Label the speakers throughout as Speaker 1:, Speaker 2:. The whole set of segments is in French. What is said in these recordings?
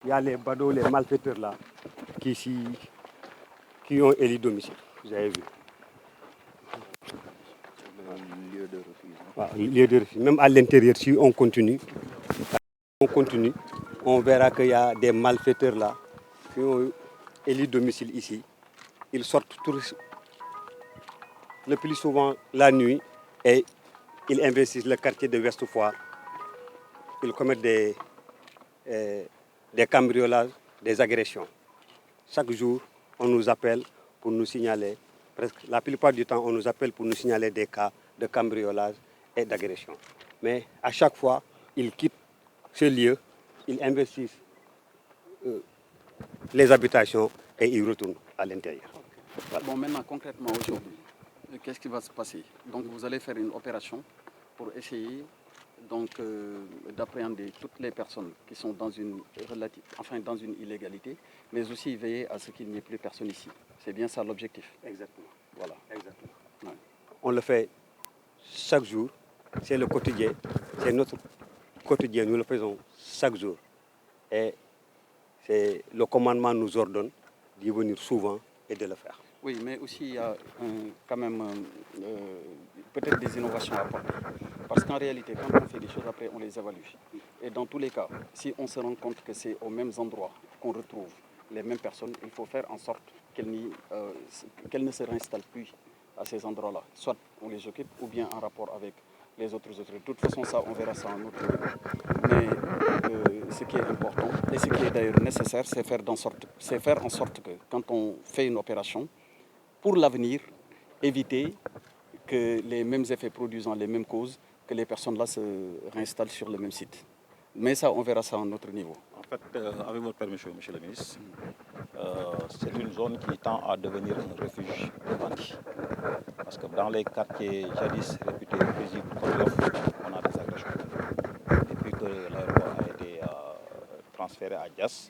Speaker 1: Il y a les badauds, les malfaiteurs là, qui ont élu domicile. Vous avez vu.
Speaker 2: Le lieu de refuge.
Speaker 1: Voilà, lieu de refuge. Même à l'intérieur, si on continue, on verra qu'il y a des malfaiteurs là qui ont élu domicile ici. Ils sortent tous, le plus souvent la nuit et ils investissent le quartier de Westfoire. Ils commettent des cambriolages, des agressions. Chaque jour, on nous appelle pour nous signaler, presque la plupart du temps, on nous appelle pour nous signaler des cas de cambriolage et d'agression. Mais à chaque fois, ils quittent ce lieu, ils investissent les habitations et ils retournent à l'intérieur.
Speaker 2: Voilà. Bon, maintenant, concrètement, aujourd'hui, qu'est-ce qui va se passer? Donc, vous allez faire une opération pour essayer d'appréhender toutes les personnes qui sont dans une illégalité, mais aussi veiller à ce qu'il n'y ait plus personne ici. C'est bien ça l'objectif.
Speaker 1: Exactement.
Speaker 2: Voilà.
Speaker 1: Exactement.
Speaker 2: Ouais.
Speaker 1: On le fait chaque jour. C'est le quotidien. C'est notre quotidien. Nous le faisons chaque jour. Et le commandement nous ordonne d'y venir souvent et de le faire.
Speaker 2: Oui, mais aussi il y a quand même peut-être des innovations à apporter. Parce qu'en réalité, quand on fait des choses, après, on les évalue. Et dans tous les cas, si on se rend compte que c'est aux mêmes endroits qu'on retrouve les mêmes personnes, il faut faire en sorte qu'elles ne se réinstallent plus à ces endroits-là. Soit on les occupe, ou bien en rapport avec les autres autorités. De toute façon, ça, on verra ça en autre niveau. Mais ce qui est important, et ce qui est d'ailleurs nécessaire, c'est faire en sorte que quand on fait une opération, pour l'avenir, éviter que les mêmes effets produisant les mêmes causes, que les personnes-là se réinstallent sur le même site. Mais ça, on verra ça à un autre niveau.
Speaker 3: En fait, avec votre permission, monsieur le ministre, c'est une zone qui tend à devenir un refuge de bandits. Parce que dans les quartiers jadis réputés paisibles comme Yoff, on a des agressions. Depuis que l'aéroport a été transféré à Dias,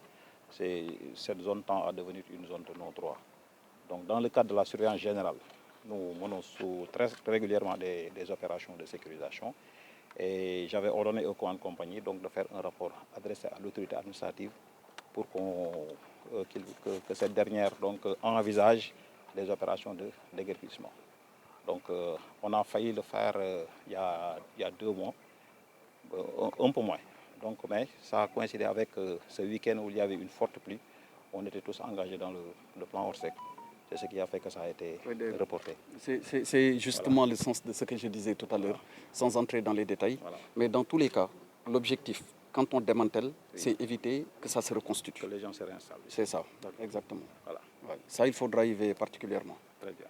Speaker 3: cette zone tend à devenir une zone de non-droit. Donc, dans le cadre de la surveillance générale, nous menons très régulièrement des opérations de sécurisation. Et j'avais ordonné au commandant de compagnie donc, de faire un rapport adressé à l'autorité administrative pour que cette dernière envisage les opérations de déguerpissement. Donc, on a failli le faire il y a 2 mois, un peu moins. Donc, mais ça a coïncidé avec ce week-end où il y avait une forte pluie. On était tous engagés dans le plan Orsec. C'est ce qui a fait que ça a été reporté.
Speaker 2: C'est justement le sens de ce que je disais tout à l'heure, sans entrer dans les détails.
Speaker 3: Voilà.
Speaker 2: Mais dans tous les cas, l'objectif, quand on démantèle, c'est éviter que ça se reconstitue.
Speaker 3: Que les gens se réinstallent.
Speaker 2: C'est ça, exactement.
Speaker 3: Voilà.
Speaker 2: Ouais. Ça, il faudra y veiller particulièrement.
Speaker 3: Très bien.